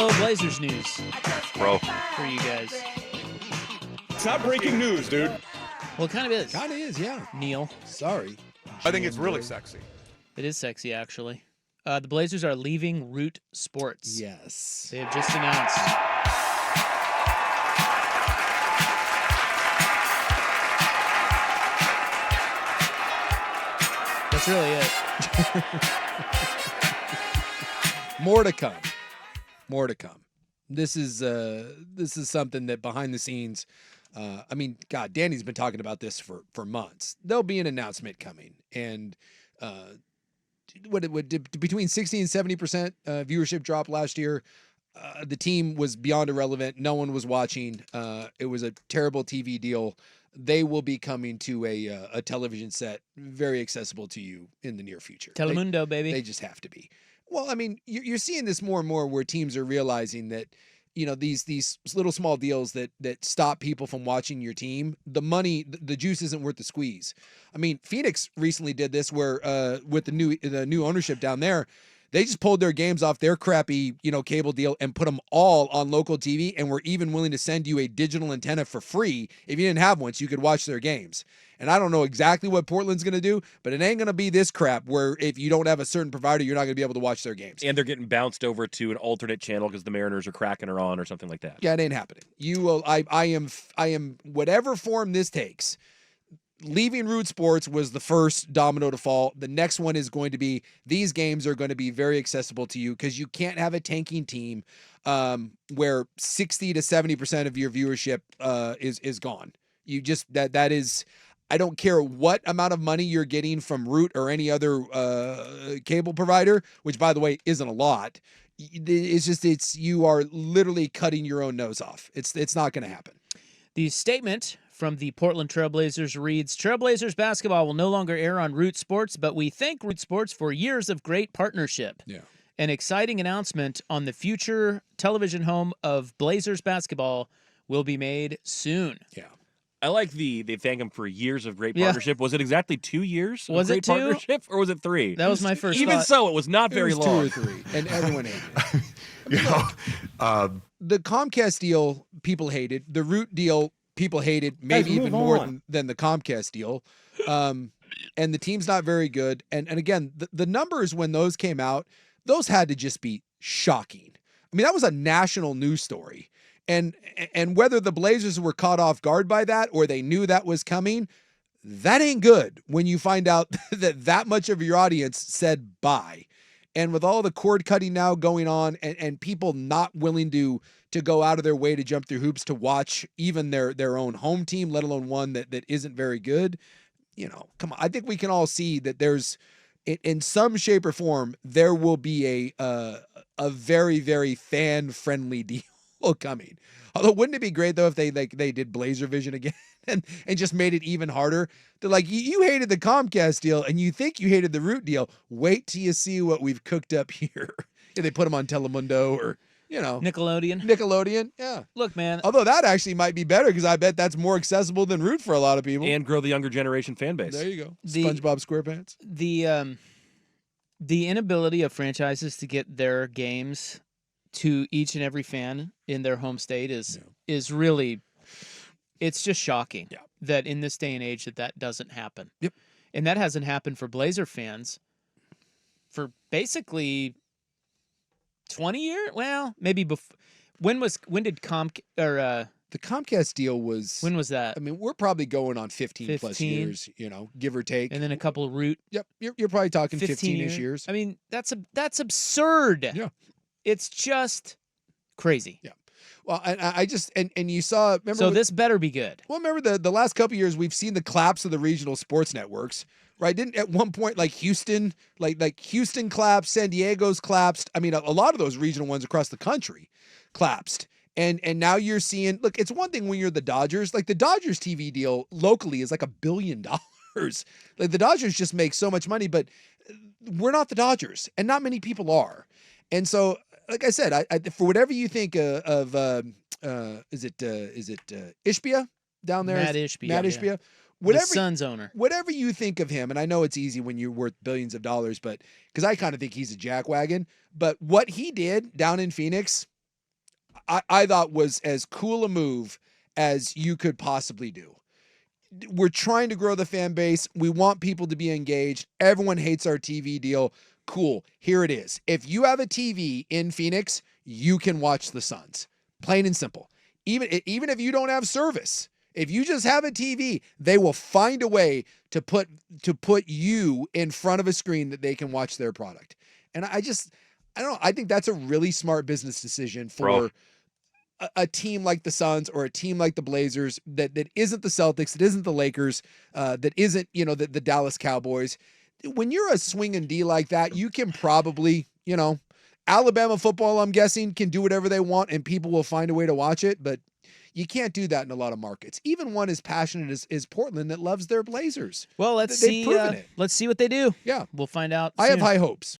little Blazers news Bro. for you guys. It's not breaking news, dude. Well, it kind of is. Kind of is, yeah. Neil. Sorry. I think it's really sexy. It is sexy, actually. The Blazers are leaving Root Sports. Yes. They have just announced. That's really it. More to come. More to come. This is something that behind the scenes, I mean, God, Danny's been talking about this for months. There'll be an announcement coming, and between 60 and 70% viewership drop last year. The team was beyond irrelevant. No one was watching. It was a terrible TV deal. They will be coming to a television set very accessible to you in the near future. Telemundo, baby. They just have to be. Well, I mean, you're seeing this more and more where teams are realizing that, you know, these little small deals that stop people from watching your team, the money, the juice isn't worth the squeeze. I mean, Phoenix recently did this where with the new ownership down there, they just pulled their games off their crappy, cable deal and put them all on local TV, and were even willing to send you a digital antenna for free if you didn't have one, so you could watch their games. And I don't know exactly what Portland's going to do, but it ain't going to be this crap where if you don't have a certain provider, you're not going to be able to watch their games. And they're getting bounced over to an alternate channel because the Mariners are cracking her on or something like that. Yeah, it ain't happening. You will. I am whatever form this takes. Leaving Root Sports was the first domino to fall. The next one is going to be these games are going to be very accessible to you because you can't have a tanking team where 60 to 70% of your viewership is gone. You just that is. I don't care what amount of money you're getting from Root or any other cable provider, which by the way isn't a lot. You are literally cutting your own nose off. It's not going to happen. The statement from the Portland Trailblazers reads, Trailblazers basketball will no longer air on Root Sports, but we thank Root Sports for years of great partnership. Yeah. An exciting announcement on the future television home of Blazers basketball will be made soon. Yeah. I like they thank him for years of great partnership. Yeah. Was it exactly 2 years of great partnership, or was it 3? That was my first Even thought. so, it was not very long. 2 or 3, and everyone hated it. The Comcast deal, people hated. The Root deal, people hated, maybe even more than the Comcast deal. And the team's not very good. And again, the numbers when those came out, those had to just be shocking. I mean, that was a national news story. And whether the Blazers were caught off guard by that or they knew that was coming, that ain't good when you find out that much of your audience said bye. And with all the cord cutting now going on and people not willing to go out of their way to jump through hoops to watch even their own home team, let alone one that isn't very good, come on. I think we can all see that there's, in some shape or form, there will be a very, very fan-friendly deal coming. Although, wouldn't it be great though if they did Blazer Vision again and just made it even harder? They're like, you hated the Comcast deal and you think you hated the Root deal. Wait till you see what we've cooked up here. If they put them on Telemundo or Nickelodeon. Yeah. Look, man. Although that actually might be better because I bet that's more accessible than Root for a lot of people. And grow the younger generation fan base. There you go. SpongeBob SquarePants. The inability of franchises to get their games to each and every fan in their home state is really, it's just shocking that in this day and age that doesn't happen. Yep. And that hasn't happened for Blazer fans for basically 20 years. Well, maybe before. When did the Comcast deal was? When was that? I mean, we're probably going on 15 plus years, give or take. And then a couple of Root. Yep, you're probably talking 15-ish years. I mean, that's absurd. Yeah. It's just crazy. Yeah. Well, I just and you saw. Remember, so this better be good. Well, remember the last couple of years we've seen the collapse of the regional sports networks, right? Didn't at one point like Houston, like Houston collapsed, San Diego's collapsed. I mean, a lot of those regional ones across the country collapsed. And now you're seeing. Look, it's one thing when you're the Dodgers. Like the Dodgers TV deal locally is like $1 billion. Like the Dodgers just make so much money, but we're not the Dodgers, and not many people are. And so, like I said, I for whatever you think of is it Ishbia down there? Matt Ishbia. Matt Ishbia. Yeah. Whatever, the Suns owner. Whatever you think of him, and I know it's easy when you're worth billions of dollars, but because I kind of think he's a jackwagon. But what he did down in Phoenix, I thought was as cool a move as you could possibly do. We're trying to grow the fan base. We want people to be engaged. Everyone hates our TV deal. Cool. Here it is. If you have a TV in Phoenix, you can watch the Suns. Plain and simple. Even if you don't have service, if you just have a TV, they will find a way to put you in front of a screen that they can watch their product. And I don't know. I think that's a really smart business decision for a team like the Suns or a team like the Blazers that isn't the Celtics, that isn't the Lakers, that isn't, the Dallas Cowboys. When you're a swinging D like that, you can probably, Alabama football, I'm guessing, can do whatever they want and people will find a way to watch it, but you can't do that in a lot of markets. Even one as passionate as Portland that loves their Blazers. Well, let's They've see. proven it. Let's see what they do. Yeah. We'll find out I have soon. high hopes.